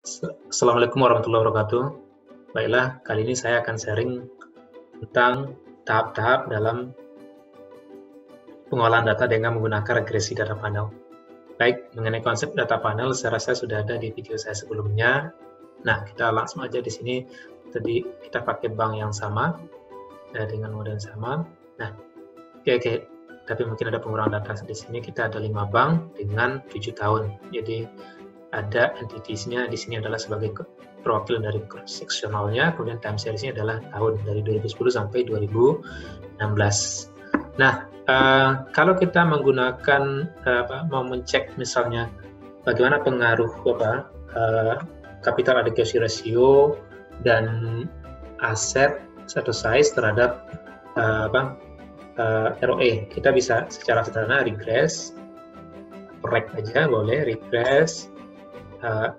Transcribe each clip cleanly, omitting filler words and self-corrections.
Assalamualaikum warahmatullahi wabarakatuh. Baiklah, kali ini saya akan sharing tentang tahap-tahap dalam pengolahan data dengan menggunakan regresi data panel. Baik, mengenai konsep data panel, saya rasa sudah ada di video saya sebelumnya. Nah, kita langsung aja di sini. Tadi kita pakai bank yang sama, dengan model yang sama. Nah, oke. Tapi mungkin ada pengurangan data di sini. Kita ada 5 bank dengan 7 tahun. Jadi ada entities-nya di sini adalah sebagai perwakilan dari cross sectionalnya, kemudian time series-nya adalah tahun dari 2010 sampai 2016. Nah, kalau kita menggunakan mau mencek misalnya bagaimana pengaruh capital adequacy ratio dan aset atau size terhadap ROE, kita bisa secara sederhana regress, correct aja boleh, regress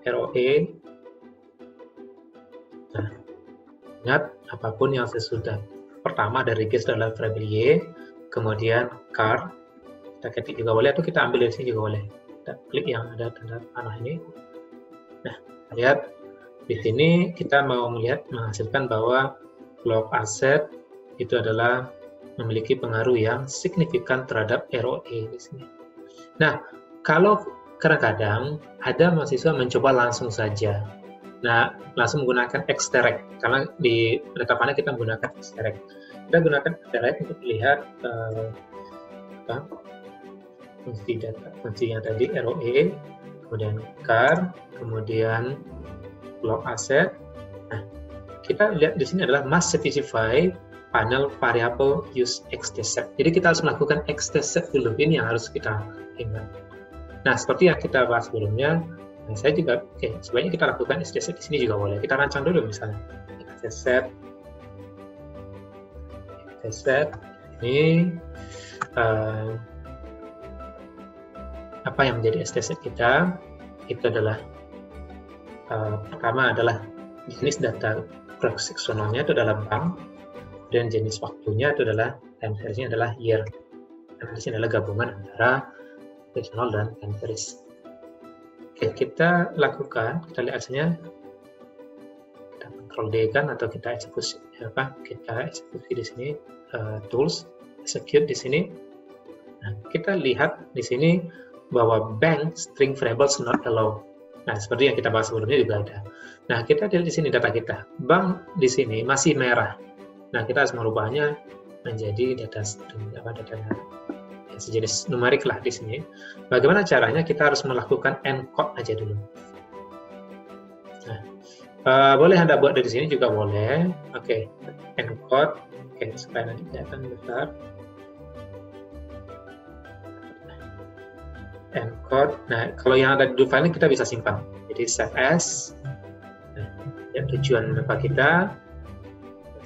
ROE. Nah, ingat apapun yang sesudah pertama dari regress adalah variable Y, kemudian CAR, kita ketik juga boleh, atau kita ambil dari sini juga boleh. Kita klik yang ada tanda panah ini. Nah, lihat di sini kita mau melihat menghasilkan bahwa log aset itu adalah memiliki pengaruh yang signifikan terhadap ROE di sini. Nah, kalau kadang-kadang ada mahasiswa mencoba langsung saja. Nah, langsung menggunakan extract, karena di data panel kita menggunakan extract. Kita gunakan extract untuk melihat fungsinya tadi ROE, kemudian CAR, kemudian log asset. Nah, kita lihat di sini adalah must specify panel variable use xdset. Jadi kita harus melakukan xdset dulu, ini yang harus kita ingat. Nah, seperti yang kita bahas sebelumnya, saya juga, sebaiknya kita lakukan xdset di sini juga boleh. Kita rancang dulu misalnya xdset ini apa yang menjadi xdset kita? Itu adalah pertama adalah jenis data cross sectionalnya itu adalah bank, dan jenis waktunya itu adalah time series-nya adalah year. Time series-nya adalah gabungan antara sectional dan time series. Oke, kita lakukan, kita lihat hasilnya. Kita Ctrl D kan, atau kita eksekusi di sini, tools, execute di sini. Nah, kita lihat di sini bahwa bank string variables not allowed. Nah, seperti yang kita bahas sebelumnya juga ada. Nah, kita lihat di sini data kita. Bank di sini masih merah. Nah, kita harus merubahnya menjadi data sejenis numerik lah di sini. Bagaimana caranya? Kita harus melakukan encode aja dulu. Nah, boleh Anda buat dari sini juga boleh. Oke, encode. Oke, supaya nanti kelihatan besar. Encode. Nah, kalau yang ada di file ini kita bisa simpan. Jadi save as. Nah, ya, tujuan apa kita?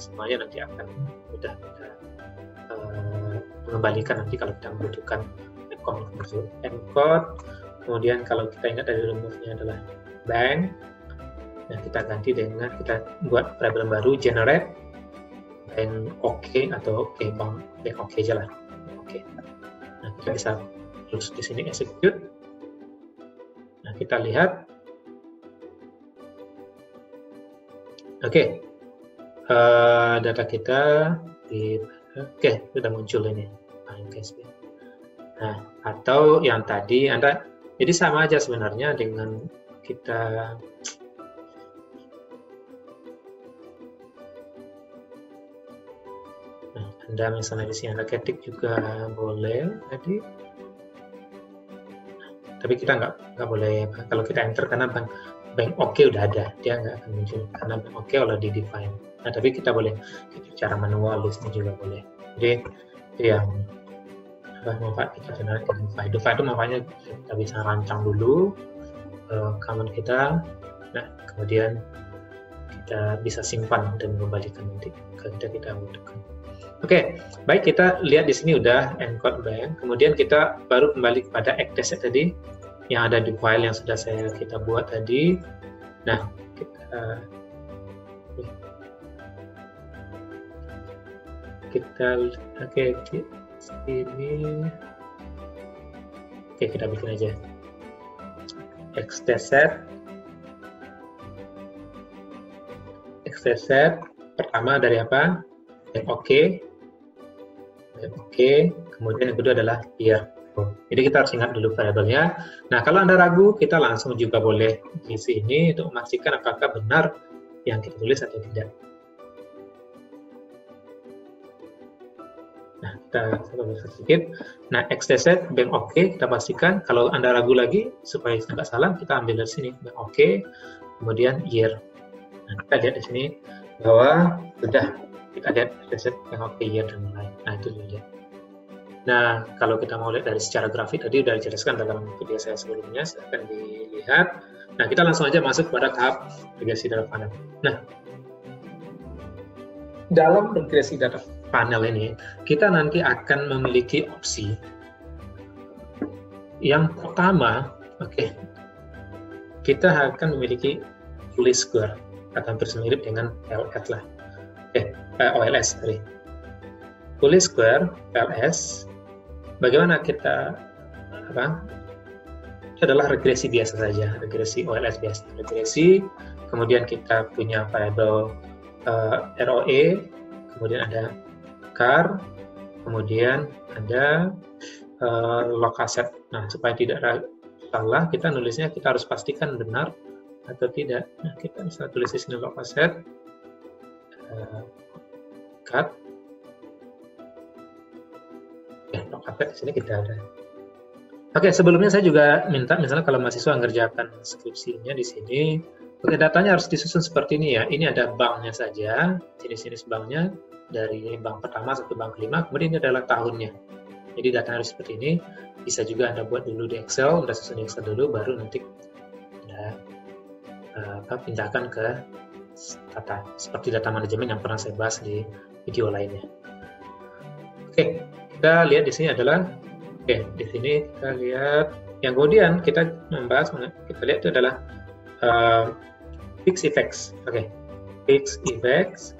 Semuanya nanti akan mudah kita mengembalikan nanti kalau kita membutuhkan encode. Kemudian kalau kita ingat dari remove-nya adalah bank, nah kita ganti dengan, kita buat variable baru generate bank atau bank aja lah. Nah, kita bisa terus di sini execute. Nah, kita lihat. Data kita sudah muncul ini. Nah, atau yang tadi jadi sama aja sebenarnya dengan kita Anda misalnya di sini Anda ketik juga boleh tadi. Tapi kita nggak boleh kalau kita enter, karena bank udah ada, dia nggak akan muncul karena bank udah di define. Nah, tapi kita boleh cara manual di sini juga boleh. Jadi yang manfaat kita sebenarnya define itu manfaatnya kita bisa rancang dulu command kita. Nah, kemudian kita bisa simpan dan mengembalikan nanti ketika kita butuhkan. Oke, baik, kita lihat di sini udah encode bank. Kemudian kita baru kembali kepada xdset tadi yang ada di file yang sudah kita buat tadi. Nah, kita ini kita bikin aja xdset XTZ pertama dari apa? Bank OK, kemudian yang kedua adalah year. Jadi kita harus ingat dulu variabelnya. Nah, kalau Anda ragu, kita langsung juga boleh di sini untuk memastikan apakah benar yang kita tulis atau tidak. Nah, kita coba sedikit. Nah, XTZ Bank OK, kita pastikan. Kalau Anda ragu lagi, supaya tidak salah, kita ambil dari sini. Bank OK, kemudian year. Nah, kita lihat di sini bahwa sudah kita lihat XTZ Bank OK, year, dan lain. Nah, itu dilihat. Nah, kalau kita mau lihat dari secara grafik, tadi sudah dijelaskan dalam video saya sebelumnya, silahkan dilihat. Nah, kita langsung aja masuk pada tahap regresi data panel. Nah, dalam regresi data panel ini, kita nanti akan memiliki opsi. Yang pertama, kita akan memiliki full square, atau hampir mirip dengan LS lah. OLS, sorry. Full square, LS. Bagaimana kita itu adalah regresi biasa saja, regresi OLS biasa. Regresi, kemudian kita punya variabel ROE, kemudian ada car, kemudian ada log asset. Nah, supaya tidak salah, kita nulisnya kita harus pastikan benar atau tidak. Nah, kita bisa tulis di sini log asset, cut. Log asset di sini kita ada. Sebelumnya saya juga minta, misalnya kalau mahasiswa mengerjakan skripsinya di sini, datanya harus disusun seperti ini ya. Ini ada banknya saja, jenis-jenis banknya dari bank pertama sampai bank kelima, kemudian ini adalah tahunnya. Jadi data harus seperti ini. Bisa juga Anda buat dulu di Excel, Anda susun di Excel dulu, baru nanti Anda pindahkan ke data, seperti data manajemen yang pernah saya bahas di video lainnya. Kita lihat di sini adalah, di sini kita lihat, yang kemudian kita membahas, kita lihat itu adalah fixed effects. Fixed effects.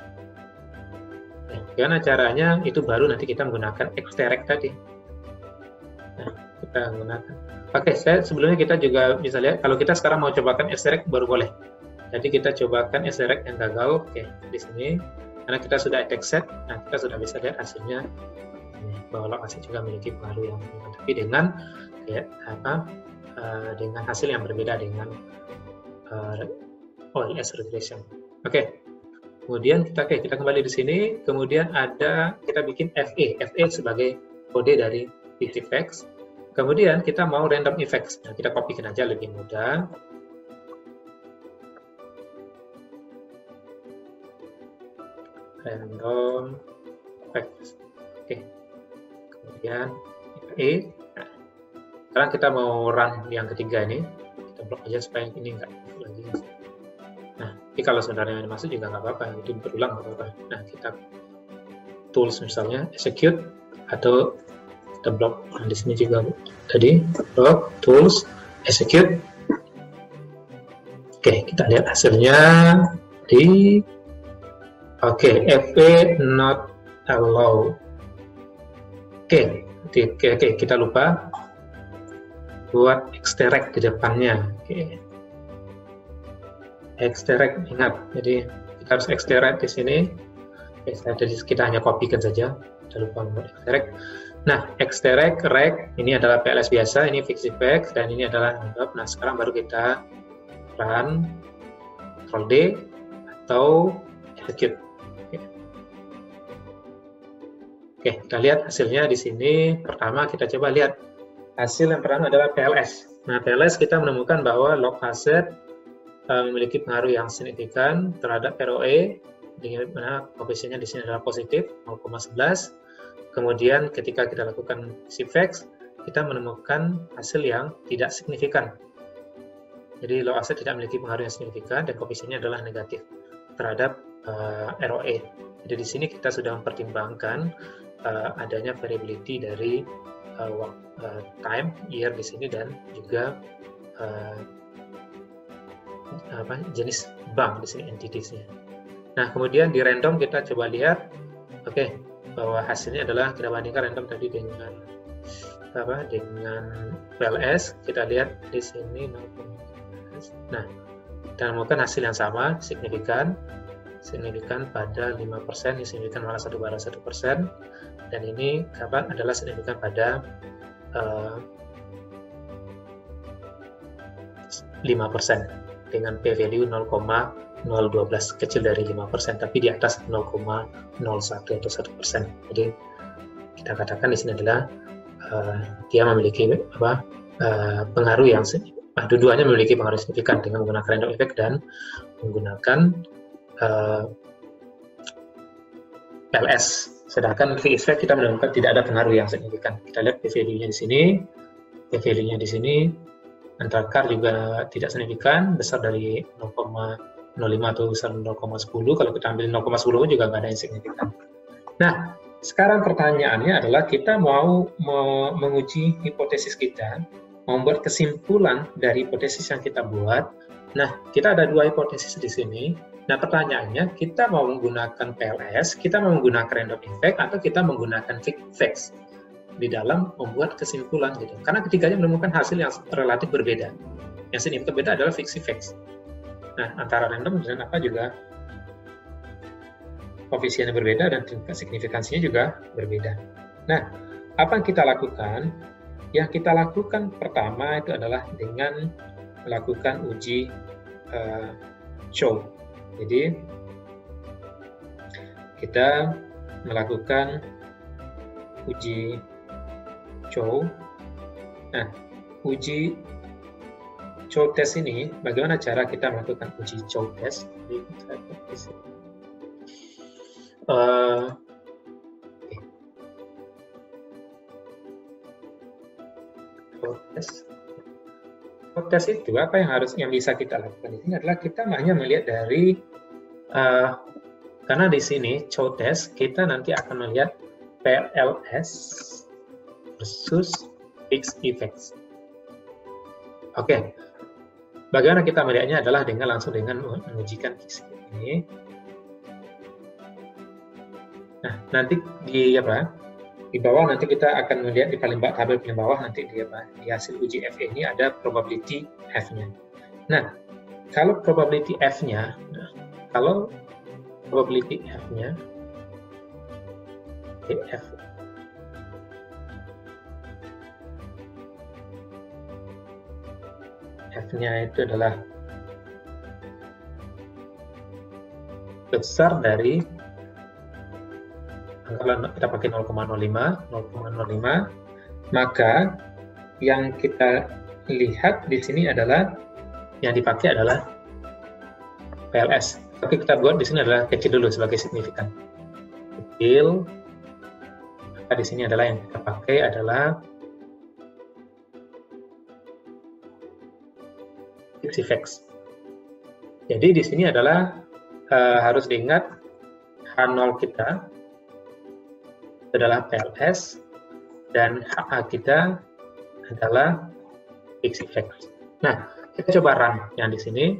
Gimana caranya? Itu baru nanti kita menggunakan extract tadi. Nah, kita menggunakan. Sebelumnya kita juga bisa lihat, kalau kita sekarang mau cobakan extract baru boleh. Jadi kita cobakan extract yang gagal. Di sini, karena kita sudah extract, nah kita sudah bisa lihat hasilnya. Bahwa log asset juga memiliki pengaruh yang berbeda, tapi dengan dengan hasil yang berbeda dengan OLS regression. Kemudian kita kembali di sini, kemudian kita bikin FE sebagai kode dari fixed effects. Kemudian kita mau random effects. Nah, kita kopikan aja lebih mudah. Random effects. Kemudian FE. Nah, sekarang kita mau run yang ketiga ini. Kita blok aja supaya ini nggak lagi. Nah, ini kalau sebenarnya ini masuk juga nggak apa-apa, itu berulang nggak apa-apa. Nah, kita tools misalnya execute atau kita blok. Nah, di sini juga tadi blok tools execute. Kita lihat hasilnya di FE not allow. Kita lupa buat extract di depannya. Extract, ingat, jadi kita harus extract di sini. Jadi kita hanya kopikan saja, kita lupa buat extract. Nah, extract, rec, ini adalah PLS biasa, ini fixed effects, dan ini adalah anggap. Nah, sekarang baru kita run, Ctrl D, atau execute. Kita lihat hasilnya di sini. Pertama kita coba lihat hasil yang pertama adalah PLS. Nah, PLS kita menemukan bahwa log asset memiliki pengaruh yang signifikan terhadap ROE, di mana koefisiennya di sini adalah positif 0,11. Kemudian ketika kita lakukan effects, kita menemukan hasil yang tidak signifikan. Jadi log asset tidak memiliki pengaruh yang signifikan dan koefisiennya adalah negatif terhadap ROE. Jadi di sini kita sudah mempertimbangkan adanya variability dari time, year di sini, dan juga jenis bank di sini, entities-nya. Nah, kemudian di random kita coba lihat, bahwa hasilnya adalah kita bandingkan random tadi dengan dengan PLS. Kita lihat di sini, nah, kita menemukan hasil yang sama, signifikan. signifikan pada 5%, ini signifikan malah 1/1%, dan ini kapan adalah signifikan pada 5% dengan p-value 0,012, kecil dari 5%, tapi di atas 0,01 atau 1%. Jadi kita katakan di sini adalah dia memiliki pengaruh yang dua-duanya memiliki pengaruh signifikan dengan menggunakan random effect dan menggunakan LS. Sedangkan phase effect kita menemukan tidak ada pengaruh yang signifikan. Kita lihat p-value-nya di sini, p-value-nya di sini antara CAR juga tidak signifikan, besar dari 0,05 atau besar 0,10. Kalau kita ambil 0,10 juga nggak ada yang signifikan. Nah, sekarang pertanyaannya adalah kita mau menguji hipotesis kita, membuat kesimpulan dari hipotesis yang kita buat. Nah, kita ada dua hipotesis di sini. Nah, pertanyaannya, kita mau menggunakan PLS, kita mau menggunakan random effect, atau kita menggunakan fixed effects di dalam membuat kesimpulan gitu. Karena ketiganya menemukan hasil yang relatif berbeda. Yang signifikan berbeda adalah fixed effects. Nah, antara random dan apa juga koefisiennya berbeda dan tingkat signifikansinya juga berbeda. Nah, apa yang kita lakukan? Yang kita lakukan pertama itu adalah dengan melakukan uji Chow. Jadi kita melakukan uji Chow. Nah, uji Chow test ini, bagaimana cara kita melakukan uji Chow test? Jadi kita lihat di sini. Tes itu apa yang bisa kita lakukan di sini adalah kita hanya melihat dari karena di sini Chow test kita nanti akan melihat PLS versus fixed effects. Oke. Bagaimana kita melihatnya adalah langsung dengan mengujikan ini. Nah, nanti di bawah nanti kita akan melihat di tabel paling bawah nanti di hasil uji FE ini ada probability F-nya. Nah, kalau probability F-nya, F-nya itu adalah besar dari, kalau kita pakai 0,05, maka yang kita lihat di sini adalah yang dipakai adalah PLS. Tapi kita buat di sini adalah kecil dulu sebagai signifikan. Kecil. Maka di sini adalah yang kita pakai adalah fixed effects. Jadi di sini adalah harus diingat H0 kita adalah PLS dan HA kita adalah fixed effects. Nah, kita coba run yang di sini.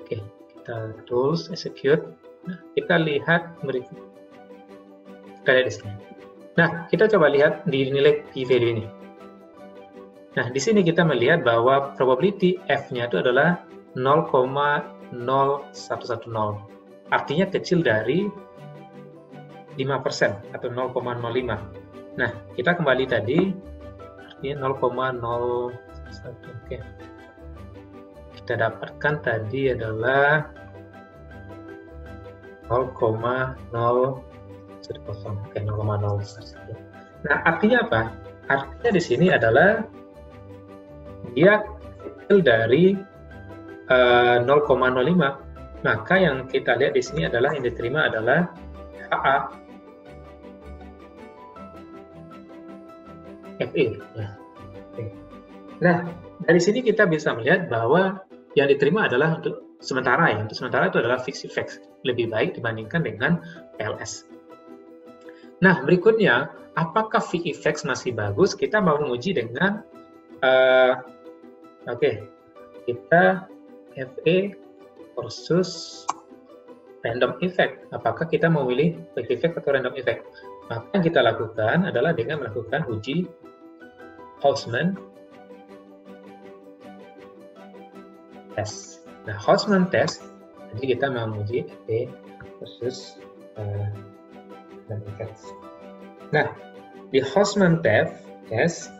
Oke, kita tools execute. Nah, kita lihat berikut. Kita lihat di sini. Nah, kita coba lihat di nilai p-value ini. Nah, di sini kita melihat bahwa probability F-nya itu adalah 0,0110. Artinya kecil dari 5% atau 0,05. Nah, kita kembali tadi, artinya 0,01. Oke. Kita dapatkan tadi adalah 0,010. Oke, 0,01. Nah, artinya apa? Artinya di sini adalah dia kecil dari 0,05. Maka yang kita lihat di sini adalah yang diterima adalah HA FE. Nah, dari sini kita bisa melihat bahwa yang diterima adalah untuk sementara itu adalah fixed effects, lebih baik dibandingkan dengan PLS. Nah, berikutnya, apakah fixed effects masih bagus? Kita mau menguji dengan kita FE versus random effect. Apakah kita memilih fixed effect atau random effect? Maka yang kita lakukan adalah dengan melakukan uji Hausman test. Nah, Houseman test, jadi kita menguji FA versus random effects. Nah, di Houseman test,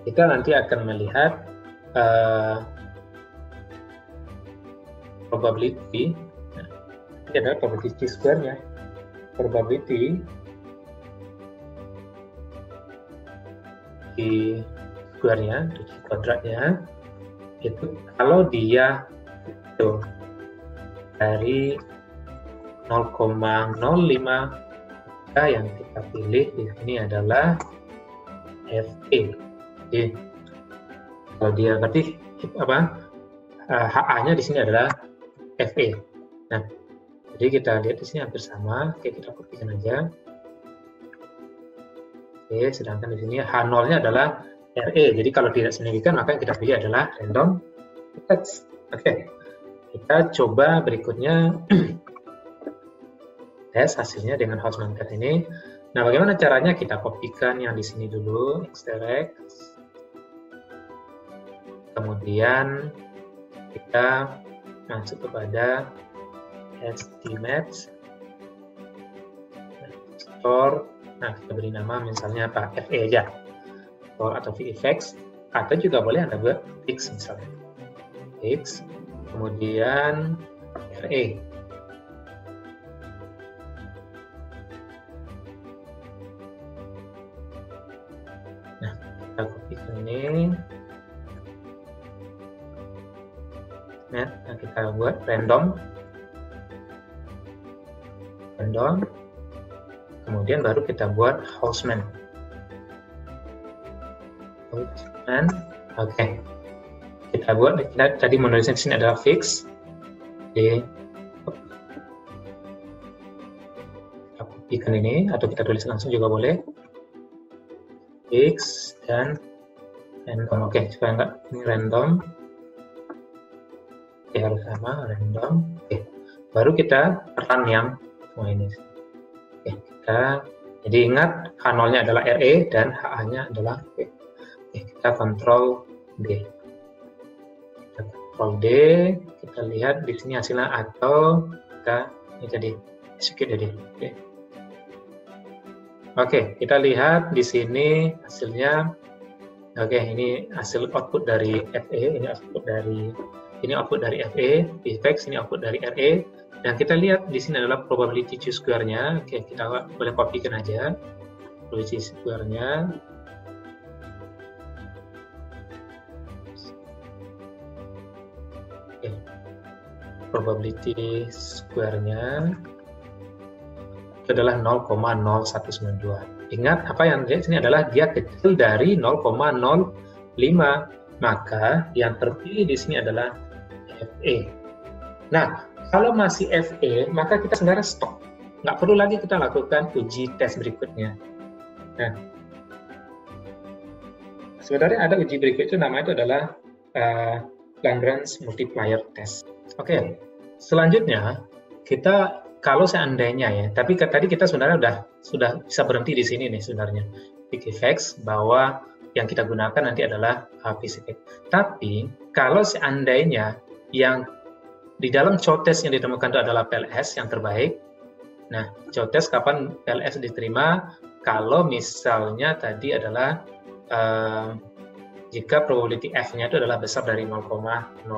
kita nanti akan melihat probability. Nah, ini adalah probability square-nya. Probability di square-nya, di kuadratnya, itu kalau dia itu dari 0,05, yang kita pilih di sini adalah FA. Jadi kalau dia berarti apa? HA-nya di sini adalah FA. Nah, jadi kita lihat di sini hampir sama. Oke, kita kopikan aja. Oke, sedangkan di sini H0-nya adalah RE. Jadi kalau tidak signifikan, maka yang kita pilih adalah random effects. Oke, kita coba berikutnya tes hasilnya dengan Houseman test ini. Nah, bagaimana caranya? Kita kopikan yang di sini dulu, extract. Kemudian kita masuk kepada estimate, store. Nah, kita beri nama misalnya apa? FA aja, store atau VFX, atau juga boleh Anda buat fix misalnya, fix. Kemudian RA. Nah, kita kopikan ini. Nah, kita buat random. Kemudian baru kita buat Houseman. Oke. Kita buat, kita tadi menulisnya di sini adalah fix. Jadi kita kopikan ini, atau kita tulis langsung juga boleh. Fix dan random. Oke, supaya enggak ini random. Oke, harus sama random. Oke, baru kita run yang semua ini. Oke, jadi ingat H0-nya adalah RE dan HA-nya adalah V. Oke, kita Ctrl D. Kita Ctrl D, kita lihat di sini hasilnya, atau kita ini tadi execute jadi. Oke, kita lihat di sini hasilnya. Oke, ini hasil output dari FA, ini output dari FA, VFX, ini output dari RE. Dan kita lihat di sini adalah probability square-nya. Oke, kita boleh kopikan aja probability square-nya. Oke. Probability square-nya itu adalah 0,0192. Ingat, apa yang dilihat sini adalah dia kecil dari 0,05. Maka yang terpilih di sini adalah FA. Nah, kalau masih FA, maka kita sebenarnya stop. Nggak perlu lagi kita lakukan uji tes berikutnya. Nah, sebenarnya ada uji berikut itu, namanya itu adalah Lagrange multiplier test. Oke, selanjutnya kita kalau seandainya ya, tapi tadi kita sebenarnya sudah bisa berhenti di sini nih sebenarnya. VFX bahwa yang kita gunakan nanti adalah VFX. Tapi kalau seandainya yang di dalam showtest yang ditemukan itu adalah PLS yang terbaik. Nah, showtest kapan PLS diterima? Kalau misalnya tadi adalah jika probability F-nya itu adalah besar dari 0,05%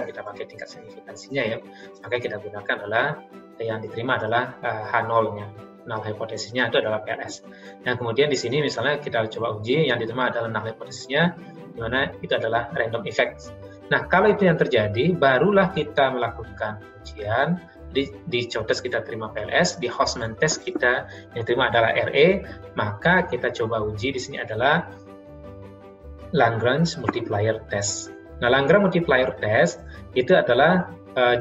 kita pakai tingkat signifikansinya ya, maka kita gunakan adalah yang diterima adalah H0-nya. Null hipotesisnya itu adalah PLS. Nah, kemudian di sini misalnya kita coba uji, yang diterima adalah null hipotesisnya, di mana itu adalah random effect. Nah, kalau itu yang terjadi, barulah kita melakukan ujian. Di showtest kita terima PLS, di Houseman test kita yang terima adalah RE, maka kita coba uji di sini adalah Lagrange multiplier test. Nah, Lagrange multiplier test itu adalah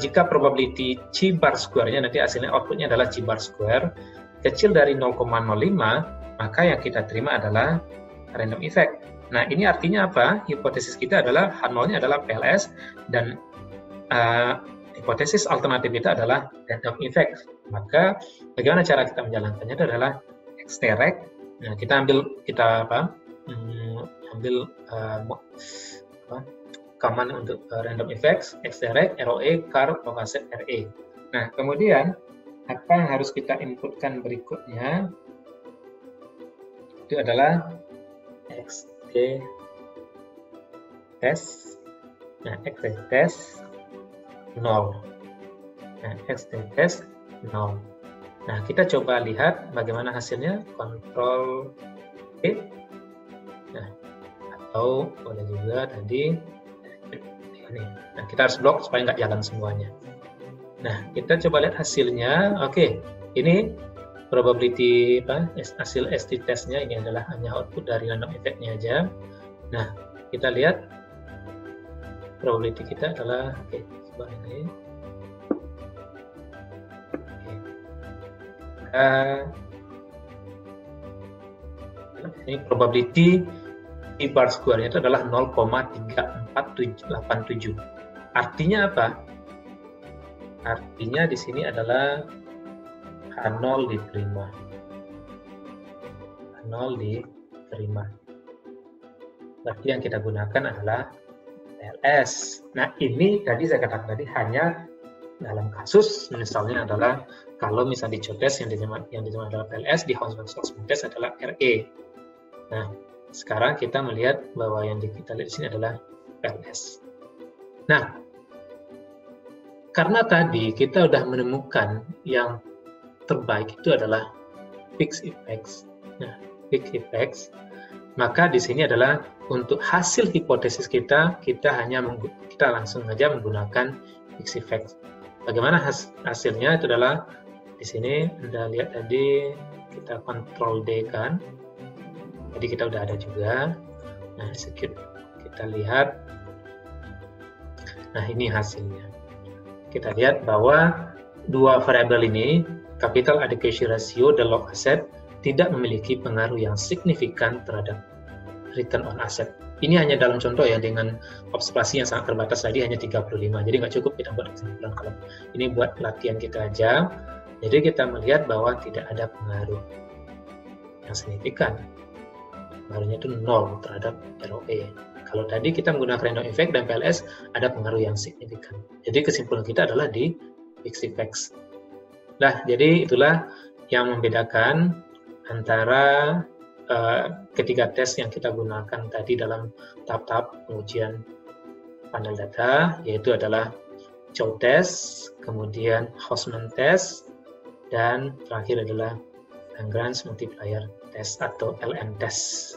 jika probability C bar square-nya, nanti hasilnya outputnya adalah C bar square, kecil dari 0,05, maka yang kita terima adalah random effect. Nah, ini artinya apa? Hipotesis kita adalah H0-nya adalah PLS, dan hipotesis alternatif kita adalah random effect. Maka, bagaimana cara kita menjalankannya? Itu adalah extract. Nah, kita ambil command untuk random effects, xdirect, ROE, car, offset, RE. Nah, kemudian apa yang harus kita inputkan berikutnya itu adalah xd test. Nah, xd test 0. Nah, xd test 0. Nah, kita coba lihat bagaimana hasilnya. Ctrl E. Nah, atau boleh juga tadi ini. Nah, kita harus blok supaya nggak jalan semuanya. Nah, kita coba lihat hasilnya. Oke, ini probability hasil ST testnya ini adalah hanya output dari random effect-nya aja. Nah, kita lihat probability kita adalah seperti ini. Ini probability di bar square-nya itu adalah 0,34787. Artinya apa? Artinya di sini adalah H0 diterima. H0 diterima. Berarti yang kita gunakan adalah PLS. Nah, ini tadi saya katakan tadi hanya dalam kasus misalnya adalah kalau misalnya di COTES yang diterima adalah PLS, di Houseman-Shortsman test adalah RE. Nah, sekarang kita melihat bahwa yang kita lihat di sini adalah PLS. Nah, karena tadi kita sudah menemukan yang terbaik itu adalah fixed effects. Nah, fixed effects, maka di sini adalah untuk hasil hipotesis kita langsung saja menggunakan fixed effects. Bagaimana hasilnya? Itu adalah di sini Anda lihat tadi kita Ctrl D kan. Jadi kita udah ada juga. Nah, execute. Kita lihat. Nah, ini hasilnya. Kita lihat bahwa dua variabel ini, capital adequacy ratio dan log asset, tidak memiliki pengaruh yang signifikan terhadap return on asset. Ini hanya dalam contoh ya, dengan observasi yang sangat terbatas tadi hanya 35. Jadi nggak cukup kita buat kesimpulan. Kalau ini buat latihan kita aja. Jadi kita melihat bahwa tidak ada pengaruh yang signifikan. Pengaruhnya itu 0 terhadap ROE. Kalau tadi kita menggunakan random effect dan PLS, ada pengaruh yang signifikan. Jadi kesimpulan kita adalah di fixed effects. Nah, jadi itulah yang membedakan antara ketiga tes yang kita gunakan tadi dalam tahap-tahap pengujian panel data, yaitu adalah Chow test, kemudian Houseman test, dan terakhir adalah Lagrange multiplier test atau LM test.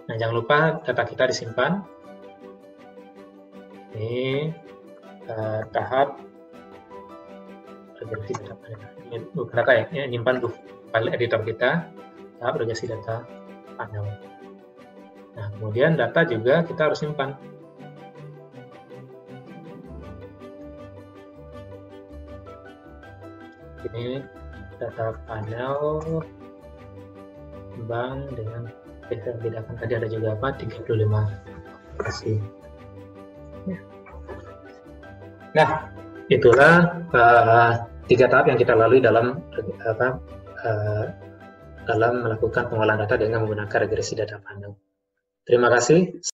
Nah, jangan lupa data kita disimpan. Ini tahap regresi data panel. Ini bukan data ya, nyimpan tuh file editor kita. Tahap regresi data panel. Nah, kemudian data juga kita harus simpan. Ini data panel bank dengan kita bedakan tadi ada juga apa 35 lokasi. Nah, itulah 3 tahap yang kita lalui dalam dalam melakukan pengolahan data dengan menggunakan regresi data panel. Terima kasih.